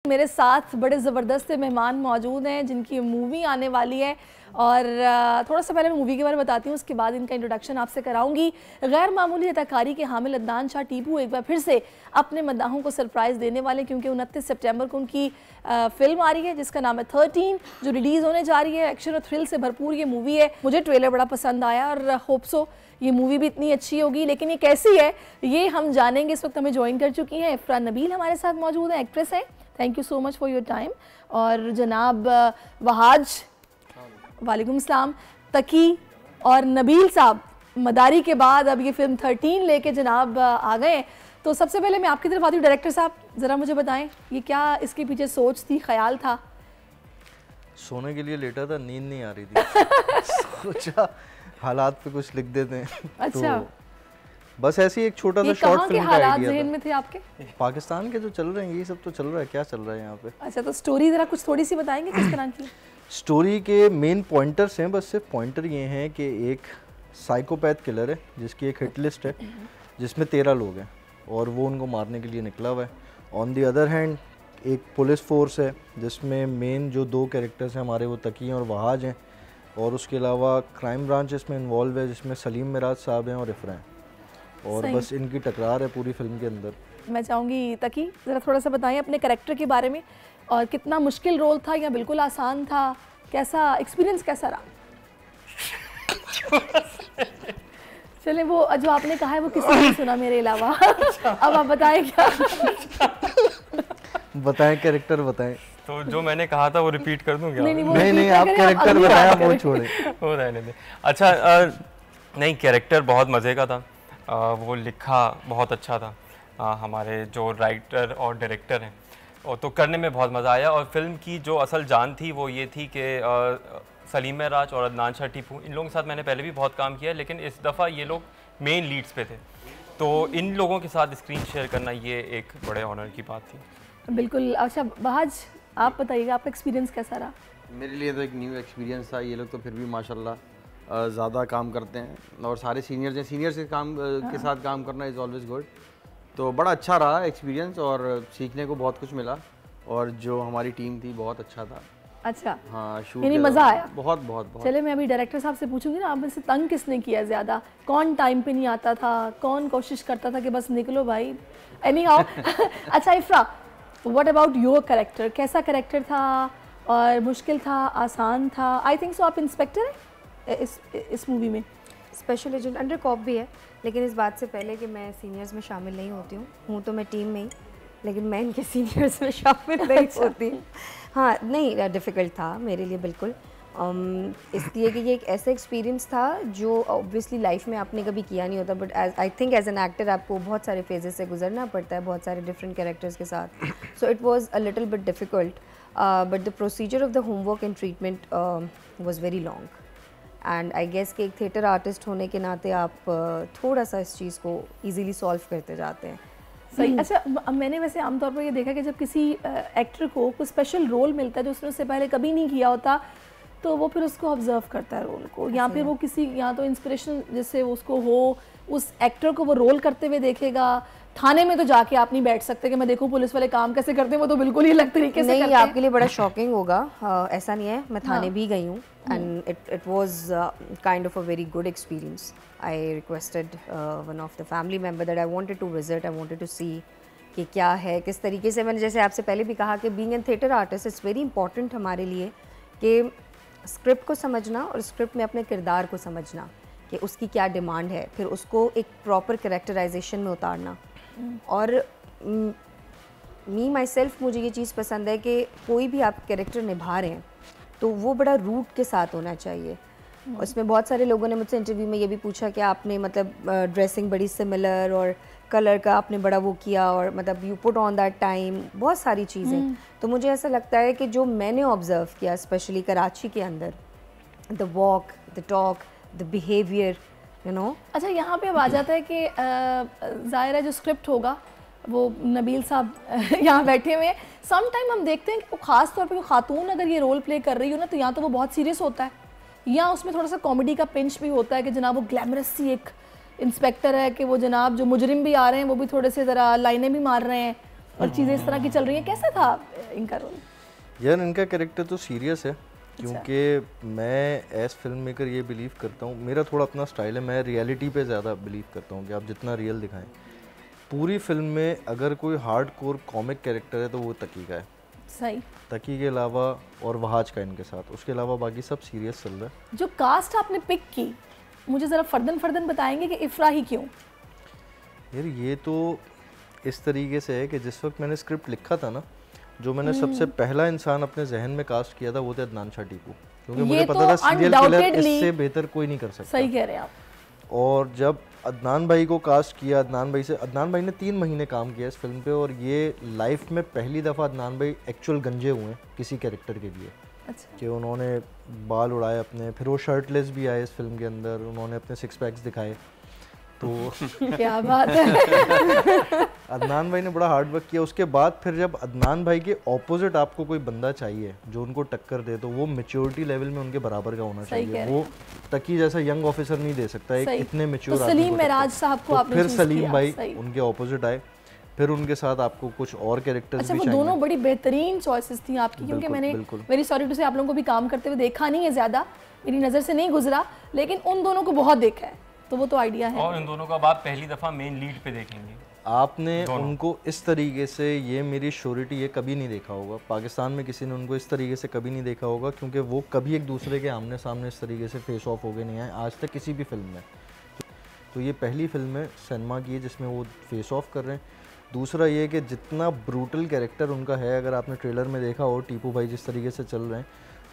मेरे साथ बड़े ज़बरदस्त मेहमान मौजूद हैं जिनकी मूवी आने वाली है और थोड़ा सा पहले मैं मूवी के बारे में बताती हूँ, उसके बाद इनका इंट्रोडक्शन आपसे कराऊंगी। गैर मामूली अदाकारी के हामिल अदनान शाह टीपू एक बार फिर से अपने मद्दाहों को सरप्राइज़ देने वाले, क्योंकि 29 सितंबर को उनकी फिल्म आ रही है जिसका नाम है 13, जो रिलीज़ होने जा रही है। एक्शन और थ्रिल से भरपूर ये मूवी है। मुझे ट्रेलर बड़ा पसंद आया और होप सो ये मूवी भी इतनी अच्छी होगी, लेकिन ये कैसी है ये हम जानेंगे। इस वक्त हमें ज्वाइन कर चुकी हैं इफ़रा नबील, हमारे साथ मौजूद है, एक्ट्रेस है। Thank you so much for your time. और जनाब वहाज, वालेकुम सलाम, तकी और नबील साहब मदारी के बाद अब ये फिल्म 13 लेके जनाब आ गए। तो सबसे पहले मैं आपकी तरफ आती हूँ, डायरेक्टर साहब ज़रा मुझे बताएं ये क्या इसके पीछे सोच थी, ख्याल था? सोने के लिए लेटा था, नींद नहीं आ रही थी सोचा हालात पे कुछ लिख देते हैं। अच्छा, तो बस ऐसी एक छोटा सा शॉर्ट फिल्म का हालात आइडिया ज़हन था। में थे आपके? पाकिस्तान के जो चल रहे हैं ये सब तो चल रहा है, क्या चल रहा है यहाँ पे। अच्छा, तो स्टोरी ज़रा कुछ थोड़ी सी बताएंगे किस तरह की? स्टोरी के मेन पॉइंटर्स हैं, बस सिर्फ पॉइंटर ये हैं कि एक साइकोपैथ किलर है जिसकी एक हिट लिस्ट है जिसमें 13 लोग हैं और वो उनको मारने के लिए निकला हुआ है। ऑन दी अदर हैंड एक पुलिस फोर्स है जिसमें मेन जो दो कैरेक्टर्स हैं हमारे वो तकी और वहाज हैं, और उसके अलावा क्राइम ब्रांच इसमें इन्वॉल्व है जिसमें सलीम मिराज साहब हैं और इफ़रा हैं, और बस इनकी टकरार है पूरी फिल्म के अंदर। मैं चाहूँगी तकी ज़रा थोड़ा सा बताएं अपने कैरेक्टर के बारे में, और कितना मुश्किल रोल था या बिल्कुल आसान था, कैसा एक्सपीरियंस कैसा रहा? चले, वो जो आपने कहा है वो किसी ने सुना मेरे अलावा अब आप बताएं क्या बताएं, कैरेक्टर बताएं। तो जो मैंने कहा था वो रिपीट कर दूं क्या? नहीं आप कैरेक्टर बताया, वो छोड़े हो रहने दे। अच्छा, नहीं, कैरेक्टर बहुत मज़े का था, वो लिखा बहुत अच्छा था। हमारे जो राइटर और डायरेक्टर हैं, और तो करने में बहुत मज़ा आया। और फिल्म की जो असल जान थी वो ये थी कि सलीम मिराज और अदनान शाह टीपू, इन लोगों के साथ मैंने पहले भी बहुत काम किया है, लेकिन इस दफ़ा ये लोग मेन लीड्स पे थे, तो इन लोगों के साथ स्क्रीन शेयर करना ये एक बड़े ऑनर की बात थी। बिल्कुल। अच्छा वहाज, आप बताइएगा आपका एक्सपीरियंस कैसा रहा? मेरे लिए तो एक न्यू एक्सपीरियंस था। ये लोग तो फिर भी माशाल्लाह ज़्यादा काम करते हैं, और सारे सीनियर्स हैं, सीनियर्स के काम के साथ काम करना इज़ ऑलवेज़ गुड। तो बड़ा अच्छा रहा एक्सपीरियंस और सीखने को बहुत कुछ मिला, और जो हमारी टीम थी बहुत अच्छा था। अच्छा, हाँ, शूट यानी मज़ा आया? बहुत बहुत बहुत। चले, मैं अभी डायरेक्टर साहब से पूछूंगी ना, आप में से तंग किसने किया ज़्यादा? कौन टाइम पे नहीं आता था, कौन कोशिश करता था कि बस निकलो भाई? एनी हाउ अच्छा इफ़रा, व्हाट अबाउट योर कैरेक्टर, कैसा कैरेक्टर था और मुश्किल था, आसान था? आई थिंक सो आप इंस्पेक्टर हैं इस मूवी में, स्पेशल एजेंट अंडर कॉप भी है, लेकिन इस बात से पहले कि मैं सीनियर्स में शामिल नहीं होती हूँ तो मैं टीम में ही, लेकिन मैं इनके सीनियर्स में शामिल नहीं होती। हाँ, नहीं, डिफ़िकल्ट था मेरे लिए बिल्कुल, इसलिए कि ये एक ऐसा एक्सपीरियंस था जो ऑब्वियसली लाइफ में आपने कभी किया नहीं होता, but I think as an actor आपको बहुत सारे फेजेस से गुजरना पड़ता है, बहुत सारे डिफरेंट कैरेक्टर्स के साथ। So it was a little bit difficult, but the procedure of the homework and treatment was very long, and I guess कि एक थिएटर आर्टिस्ट होने के नाते आप थोड़ा सा इस चीज़ को ईजीली सॉल्व करते जाते हैं। सही। अच्छा, मैंने वैसे आमतौर पर ये देखा कि जब किसी एक्टर को कोई स्पेशल रोल मिलता है जो उसने उससे पहले कभी नहीं किया होता, तो वो फिर उसको ऑब्जर्व करता है रोल को, या फिर वो किसी, या तो इंस्पिरेशन जिससे उसको हो, उस एक्टर को वो रोल करते हुए देखेगा। थाने में तो जाके आप नहीं बैठ सकते कि मैं देखूं पुलिस वाले काम कैसे करते हैं, वो तो बिल्कुल ही अलग तरीके से नहीं करते हैं। आपके लिए बड़ा शॉकिंग होगा, ऐसा नहीं है, मैं थाने भी गई हूँ, and it was kind of a very good experience. I requested one of the family member that I wanted to visit, I wanted to see कि क्या है, किस तरीके से। मैंने जैसे आपसे पहले भी कहा कि being an theatre artist it's very important हमारे लिए कि स्क्रिप्ट को समझना और स्क्रिप्ट में अपने किरदार को समझना कि उसकी क्या डिमांड है, फिर उसको एक प्रॉपर कैरेक्टराइजेशन में उतारना। और मी माई सेल्फ, मुझे ये चीज़ पसंद है कि कोई भी आप कैरेक्टर निभा रहे हैं तो वो बड़ा रूट के साथ होना चाहिए। उसमें बहुत सारे लोगों ने मुझसे इंटरव्यू में ये भी पूछा कि आपने मतलब ड्रेसिंग बड़ी सिमिलर और कलर का आपने बड़ा वो किया, और मतलब you put on that time, बहुत सारी चीज़ें। तो मुझे ऐसा लगता है कि जो मैंने ऑब्ज़र्व किया स्पेशली कराची के अंदर, the walk, the talk, the behaviour, you know. अच्छा, यहाँ पे अब आ जाता है कि ज़ाहिर जो स्क्रिप्ट होगा वो नबील साहब यहाँ बैठे हुए हैं। सम टाइम हम देखते हैं कि ख़ास तौर पे कोई खातून अगर ये रोल प्ले कर रही हो ना, तो या तो वो बहुत सीरियस होता है, या उसमें थोड़ा सा कॉमेडी का पिंच भी होता है कि जनाब वो ग्लैमरस सी एक इंस्पेक्टर है कि वो जनाब जो मुजरिम भी आ रहे हैं वो भी थोड़े से ज़रा लाइनें भी मार रहे हैं। और चीज़ें इस तरह की चल रही हैं, कैसा था इनका रोल? यार इनका कैरेक्टर तो सीरियस है, क्योंकि मैं एज फिल्म मेकर ये बिलीव करता हूँ, मेरा थोड़ा अपना स्टाइल है, मैं रियलिटी पे ज़्यादा बिलीव करता हूँ कि आप जितना रियल दिखाएं। पूरी फिल्म में अगर कोई हार्ड कोर कॉमिक कैरेक्टर है तो वो तकी का है, सही। तकी के अलावा और वहाज का इनके साथ, उसके अलावा बाकी सब सीरियस चल रहा है। जो कास्ट आपने पिक की, मुझे ज़रा फर्दन बताएंगे कि इफ्रा ही क्यों? यार ये तो इस तरीके से है कि जिस वक्त मैंने स्क्रिप्ट लिखा था ना, जो मैंने सबसे पहला इंसान अपने जहन में कास्ट किया था वो थे अदनान शाह टीपू, क्योंकि मुझे पता था सीरियल किलर इससे बेहतर कोई नहीं कर सकता। सही कह रहे हैं आप। और जब अदनान भाई को कास्ट किया, अदनान भाई ने 3 महीने काम किया इस फिल्म पे, और ये लाइफ में पहली दफ़ा अदनान भाई एक्चुअल गंजे हुए हैं किसी कैरेक्टर के लिए। अच्छा। कि उन्होंने बाल उड़ाए अपने, फिर वो शर्टलेस भी आए इस फिल्म के अंदर, उन्होंने अपने 6 पैक्स दिखाए। तो क्या बात है। अदनान भाई ने बड़ा हार्ड वर्क किया। उसके बाद फिर जब अदनान भाई के ऑपोजिट आपको कोई बंदा चाहिए जो उनको टक्कर दे, तो वो मैच्योरिटी लेवल में उनके बराबर का होना चाहिए। वो तकी जैसा यंग ऑफिसर नहीं दे सकता एक इतने मैच्योर आदमी को। सलीम मेराज साहब को आपने फिर सलीम भाई उनके ऑपोजिट आए, फिर उनके साथ आपको कुछ और कैरेक्टर्स भी चाहिए। वो दोनों बड़ी बेहतरीन चॉइसेस थी आपकी, क्योंकि मैंने वेरी सॉरी टू से आप लोगों को भी काम करते हुए देखा नहीं है ज़्यादा, मेरी नज़र से नहीं गुजरा, लेकिन उन दोनों को बहुत देखा है, तो वो तो आइडिया है। और इन दोनों को अब आप पहली दफ़ा मेन लीड पे देखेंगे। आपने उनको इस तरीके से, ये मेरी श्योरिटी, ये कभी नहीं देखा होगा पाकिस्तान में, किसी ने उनको इस तरीके से कभी नहीं देखा होगा, क्योंकि वो कभी एक दूसरे के आमने सामने इस तरीके से फेस ऑफ हो गए नहीं आए आज तक किसी भी फिल्म में। तो ये पहली फिल्म है सिनेमा की है जिसमें वो फेस ऑफ कर रहे हैं। दूसरा ये कि जितना ब्रूटल कैरेक्टर उनका है, अगर आपने ट्रेलर में देखा हो टीपू भाई जिस तरीके से चल रहे हैं,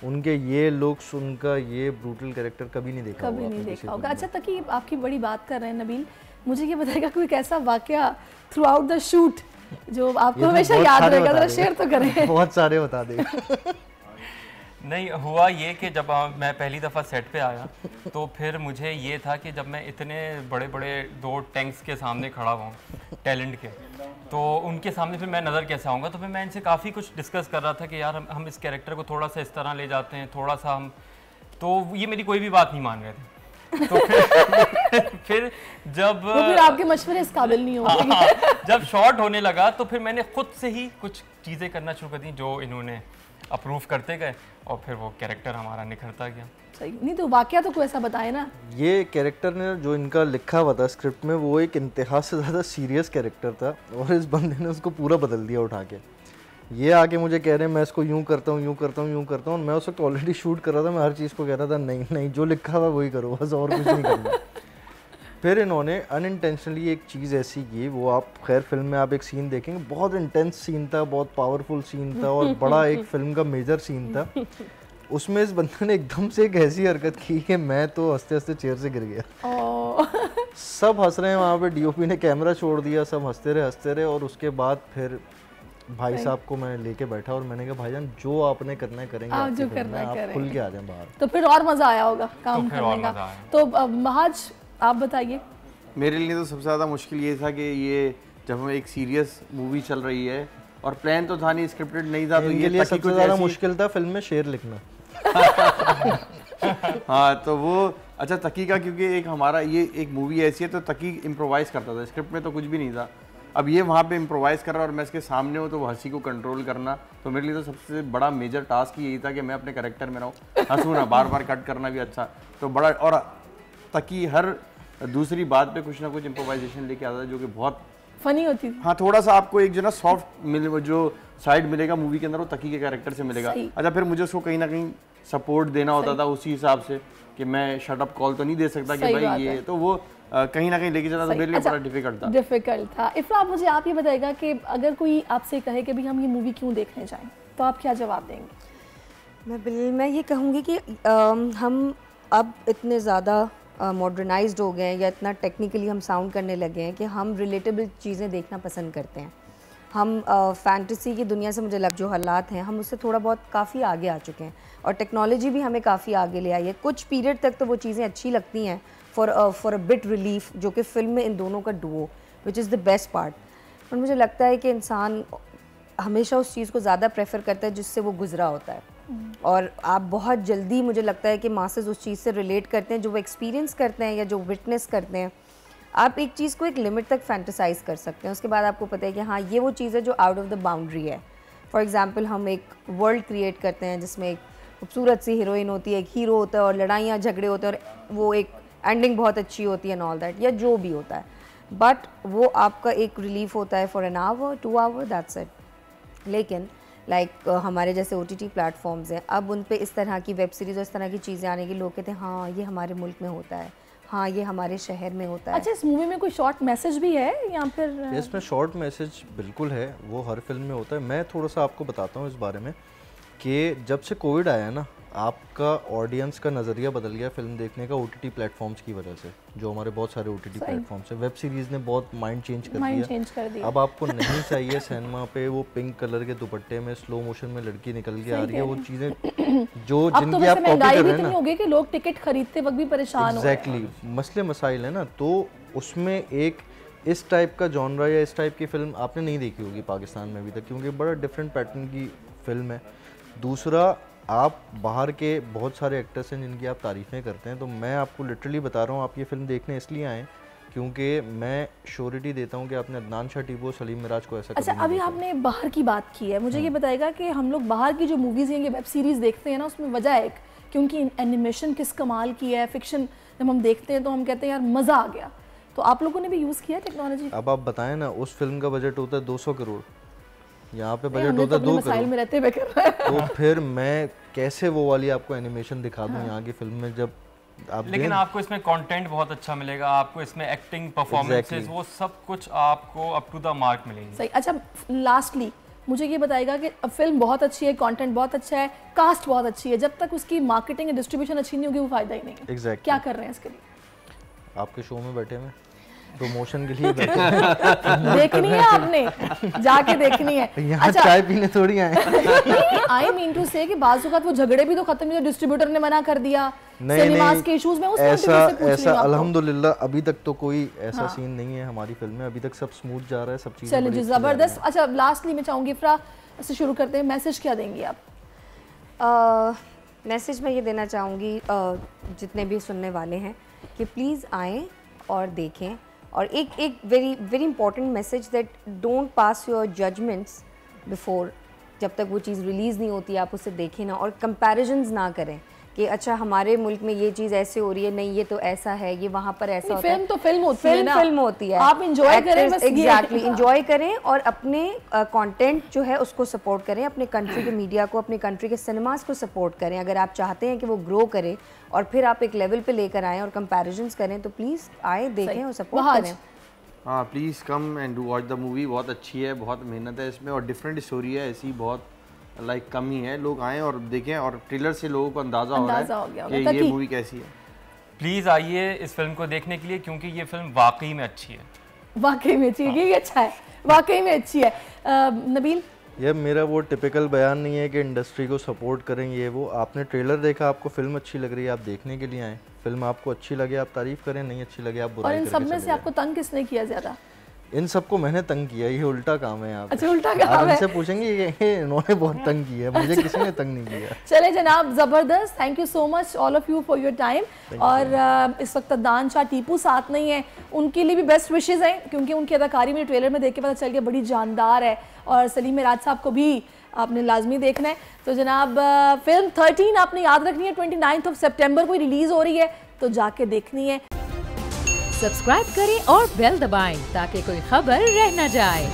उनके ये लुक्स, उनका ये ब्रूटल कैरेक्टर कभी नहीं देखा होगा। कभी नहीं देखा होगा। अच्छा, तक कि आपकी बड़ी बात कर रहे हैं नबील, मुझे ये बताएगा कोई ऐसा वाकया थ्रू आउट द शूट जो आपको हमेशा याद रहेगा, जरा शेयर तो करें। बहुत सारे बता देगा। नहीं, हुआ ये कि जब मैं पहली दफ़ा सेट पे आया तो फिर मुझे ये था कि जब मैं इतने बड़े बड़े 2 टैंक्स के सामने खड़ा हुआ टैलेंट के, तो उनके सामने फिर मैं नज़र कैसे आऊँगा। तो फिर मैं इनसे काफ़ी कुछ डिस्कस कर रहा था कि यार हम इस कैरेक्टर को थोड़ा सा इस तरह ले जाते हैं, थोड़ा सा हम, तो ये मेरी कोई भी बात नहीं मान रहे थे। तो फिर जब वो फिर आपके मशवरे इस काबिल नहीं होंगे। जब शॉट होने लगा तो फिर मैंने खुद से ही कुछ चीज़ें करना शुरू कर दी जो इन्होंने अप्रूव करते गए, और फिर वो कैरेक्टर हमारा निखरता गया। सही नहीं तो वाकया तो कोई ऐसा बताए ना। ये कैरेक्टर ने जो इनका लिखा हुआ था स्क्रिप्ट में, वो एक इंतहा से ज़्यादा सीरियस कैरेक्टर था, और इस बंदे ने उसको पूरा बदल दिया उठा के। ये आके मुझे कह रहे हैं मैं इसको यूँ करता हूँ, यूँ करता हूँ, यूँ करता हूँ, और मैं उस वक्त ऑलरेडी शूट कर रहा था। मैं हर चीज़ को कह रहा था नहीं नहीं, जो लिखा हुआ वही करो, बस और कुछ नहीं करना। फिर इन्होंने अनइंटेंशनली एक चीज़ ऐसी की, वो आप खैर फिल्म में आप एक सीन देखेंगे, बहुत इंटेंस सीन था, बहुत पावरफुल सीन था, और बड़ा एक फिल्म का मेजर सीन था। उसमें इस बंदे ने एकदम से एक ऐसी हरकत की कि मैं तो हंसते हंसते चेयर से गिर गया। सब हंस रहे हैं वहाँ पे, डीओपी ने कैमरा छोड़ दिया, सब हंसते रहे, और उसके बाद फिर भाई साहब को मैं लेके बैठा और मैंने कहा भाईजान जो आपने करना है करेंगे, आप जो करना है आप करें। खुल के आ जाएं बाहर। तो फिर और मजा आया होगा काम करने का। तो महाज आप बताइए। मेरे लिए तो सबसे ज़्यादा मुश्किल ये था कि ये जब हमें एक सीरियस मूवी चल रही है और प्लान तो था नहीं, स्क्रिप्टेड नहीं था, तो ये लिए सबसे ज़्यादा मुश्किल था फिल्म में शेर लिखना। हाँ तो वो अच्छा तकी का, क्योंकि एक हमारा ये एक मूवी ऐसी है तो तकी इम्प्रोवाइज़ करता था, स्क्रिप्ट में तो कुछ भी नहीं था। अब ये वहाँ पे इम्प्रोवाइज़ कर रहा और मैं इसके सामने हूँ, तो वो हंसी को कंट्रोल करना, तो मेरे लिए तो सबसे बड़ा मेजर टास्क यही था कि मैं अपने कैरेक्टर में रहूँ, हंसूँ ना, बार बार कट करना भी अच्छा तो बड़ा। और तकी हर दूसरी बात पे कुछ ना कुछ इम्प्रोवाइजेशन लेके आता था जो कि बहुत फनी होती थी। हाँ, थोड़ा सा आपको एक जो ना सॉफ्ट मिले, जो साइड मिलेगा मूवी के अंदर वो तकी के कैरेक्टर से मिलेगा। अच्छा, फिर मुझे उसको कहीं ना कहीं सपोर्ट देना होता था उसी हिसाब से कि मैं शट अप कॉल तो नहीं दे सकता कि भाई ये, तो वो कहीं ना कहीं लेके जाना तो मेरे लिए बड़ा डिफिकल्ट था। इफ्रा, मुझे आप ये बताइएगा कि अगर कोई आपसे कहे कि भाई हम ये मूवी क्यों देखने जाएं, तो आप क्या जवाब देंगे? मैं ये कहूँगी कि हम अब इतने ज़्यादा मॉडर्नाइज्ड हो गए हैं या इतना टेक्निकली हम साउंड करने लगे हैं कि हम रिलेटेबल चीज़ें देखना पसंद करते हैं। हम फैंटेसी की दुनिया से मुझे जो हालात हैं हम उससे थोड़ा बहुत काफ़ी आगे आ चुके हैं, और टेक्नोलॉजी भी हमें काफ़ी आगे ले आई है। कुछ पीरियड तक तो वो चीज़ें अच्छी लगती हैं फॉर अ बिट रिलीफ, जो कि फ़िल्म में इन दोनों का Duo which is the best part. पर मुझे लगता है कि इंसान हमेशा उस चीज़ को ज़्यादा प्रेफर करता है जिससे वो गुजरा होता है, और आप बहुत जल्दी मुझे लगता है कि मासेस उस चीज़ से रिलेट करते हैं जो वो एक्सपीरियंस करते हैं या जो विटनेस करते हैं। आप एक चीज़ को एक लिमिट तक फैंटेसाइज कर सकते हैं, उसके बाद आपको पता है कि हाँ ये वो चीज़ है जो आउट ऑफ द बाउंड्री है। फॉर एग्जांपल हम एक वर्ल्ड क्रिएट करते हैं जिसमें एक खूबसूरत सी हीरोइन होती है, एक हीरो होता है और लड़ाइयाँ झगड़े होते हैं और वो एक एंडिंग बहुत अच्छी होती है एंड ऑल दैट, या जो भी होता है, बट वो आपका एक रिलीफ होता है for an hour 2 hour, that's it. लेकिन लाइक हमारे जैसे OTT प्लेटफॉर्म्स हैं, अब उन पे इस तरह की वेब सीरीज़ और इस तरह की चीज़ें आने की, लोग कहते हैं हाँ ये हमारे मुल्क में होता है, हाँ ये हमारे शहर में होता है। अच्छा, इस मूवी में कोई शॉर्ट मैसेज भी है या फिर? इसमें शॉर्ट मैसेज बिल्कुल है, वो हर फिल्म में होता है। मैं थोड़ा सा आपको बताता हूँ इस बारे में कि जब से कोविड आया ना, आपका ऑडियंस का नज़रिया बदल गया फिल्म देखने का OTT प्लेटफॉर्म्स की वजह से। जो हमारे बहुत सारे OTT प्लेटफॉर्म्स हैं, वेब सीरीज़ ने बहुत माइंड चेंज कर दिया। अब आपको नहीं चाहिए सिनेमा पे वो पिंक कलर के दुपट्टे में स्लो मोशन में लड़की निकल के आ रही है, वो चीज़ें जो जिनकी आप कॉपी कर रहे हैं ना, हो गई कि लोग टिकट खरीदते वक्त भी परेशान हो रहे हैं। एग्जैक्टली, मसले मसाइल है ना, तो उसमें एक इस टाइप का जॉनरा या इस टाइप की फिल्म आपने नहीं देखी होगी पाकिस्तान में अभी तक, क्योंकि बड़ा डिफरेंट पैटर्न की फिल्म है। दूसरा, आप बाहर के बहुत सारे एक्टर्स हैं जिनकी आप तारीफ़ें करते हैं, तो मैं आपको लिटरली बता रहा हूँ आप ये फिल्म देखने इसलिए आएँ क्योंकि मैं श्योरिटी देता हूँ कि आपने अदनान शाह टीपू और सलीम मिराज को ऐसा। अच्छा, अभी आपने बाहर की बात की है, मुझे ये बताएगा कि हम लोग बाहर की जो मूवीज़ हैं, ये वेब सीरीज़ देखते हैं ना, उसमें वजह है कि उनकी एनिमेशन किस कमाल की है, फिक्शन जब हम देखते हैं तो हम कहते हैं यार मज़ा आ गया। तो आप लोगों ने भी यूज़ किया टेक्नोलॉजी? अब आप बताएं ना, उस फिल्म का बजट होता है 200 करोड़, यहाँ पे बजट होता है 2 करोड़ में रहते हुए कर रहा है। तो फिर मैं कैसे वो वाली आपको एनिमेशन दिखा दूँ यहाँ की फिल्म में, जब आप लेकिन आपको इसमें कंटेंट बहुत अच्छा मिलेगा, आपको इसमें एक्टिंग, परफॉर्मेंसेस, वो सब कुछ आपको अप टू द मार्क मिलेंगे। सही। अच्छा, लास्टली मुझे ये बताएगा कि फिल्म बहुत अच्छी है, कंटेंट बहुत अच्छा है, कास्ट बहुत अच्छी है, जब तक उसकी मार्केटिंग या डिस्ट्रीब्यूशन अच्छी नहीं होगी वो फायदा ही नहीं है। Exactly. क्या कर रहे हैं इसके लिए? आपके शो में बैठे हैं, प्रमोशन के लिए देखनी है आपने, जाके देखनी है। यहाँ चाय पीने थोड़ी आए। आई मीन टू से कि बाज़ औक़ात वो झगड़े भी तो खत्म हुए, डिस्ट्रीब्यूटर ने मना कर दिया, सिनेमास के इश्यूज में, उस ऐसा अल्हम्दुलिल्लाह अभी तक तो कोई ऐसा सीन नहीं है हमारी फिल्म में, अभी तक सब स्मूथ जा रहा है, सब चीजें। चलिए ज़बरदस्त। अच्छा, लास्टली मैं चाहूँगी इफ्रा से शुरू करते हैं, मैसेज क्या देंगी आप? मैसेज मैं ये देना चाहूँगी जितने भी सुनने वाले हैं कि प्लीज़ आएँ और देखें, और एक very important message that don't pass your judgements before, जब तक वो चीज़ रिलीज़ नहीं होती आप उसे देखें ना, और कंपैरिजन्स ना करें कि अच्छा हमारे मुल्क में ये चीज़ ऐसे हो रही है, नहीं ये तो ऐसा है, ये वहाँ पर ऐसा होता है। फिल्म तो फिल्म होती है ना, फिल्म होती है, आप इंजॉय करें बस। एग्जैक्टली, इंजॉय करें और अपने कंटेंट जो है उसको सपोर्ट करें, अपने कंट्री के मीडिया को, अपने कंट्री के सिनेमास को सपोर्ट करें। अगर आप चाहते हैं कि वो ग्रो करे और फिर आप एक लेवल पे लेकर आएँ और कंपैरिजन्स करें, तो प्लीज़ आए, देखें और सपोर्ट करें। हाँ, please come and do watch the movie, बहुत अच्छी है, बहुत मेहनत है इसमें और डिफरेंट स्टोरी है, ऐसी बहुत कम ही है। लोग आएँ और देखें, और ट्रेलर से लोगों को अंदाज़ा हो रहा है कि ये मूवी कैसी है। प्लीज़ आइए इस फिल्म को देखने के लिए, क्योंकि ये फिल्म वाकई में अच्छी है। वाकई में अच्छी है, ये अच्छा है, वाकई में अच्छी है। नबील? ये मेरा वो टिपिकल बयान नहीं है कि इंडस्ट्री को सपोर्ट करें, ये वो। आपने ट्रेलर देखा, आपको फिल्म अच्छी लग रही है, आप देखने के लिए आए। फिल्म आपको अच्छी लगे आप तारीफ करें, नहीं अच्छी लगे आप बुराई करें। और इन सब में से आपको तंग किसने किया ज़्यादा? इन सबको मैंने तंग किया, ये उल्टा काम है यहाँ पे। अच्छा, उल्टा काम है। इनसे पूछेंगे कि इन्होंने बहुत तंग किया, मुझे किसी ने तंग नहीं किया। चले जनाब, ज़बरदस्त। Thank you so much all of you for your time. और इस वक्त अदनान शाह टीपू साथ नहीं है, उनके लिए भी बेस्ट विशेज़ हैं, क्योंकि उनकी अदाकारी में ट्रेलर में देख के पता चल गया बड़ी जानदार है, और सलीम मिराज साहब को भी आपने लाजमी देखना है। तो जनाब, फिल्म 13 आपने याद रखनी है, 29 सितंबर को रिलीज़ हो रही है, तो जाके देखनी है। सब्सक्राइब करें और बेल दबाएं ताकि कोई खबर रह न जाए।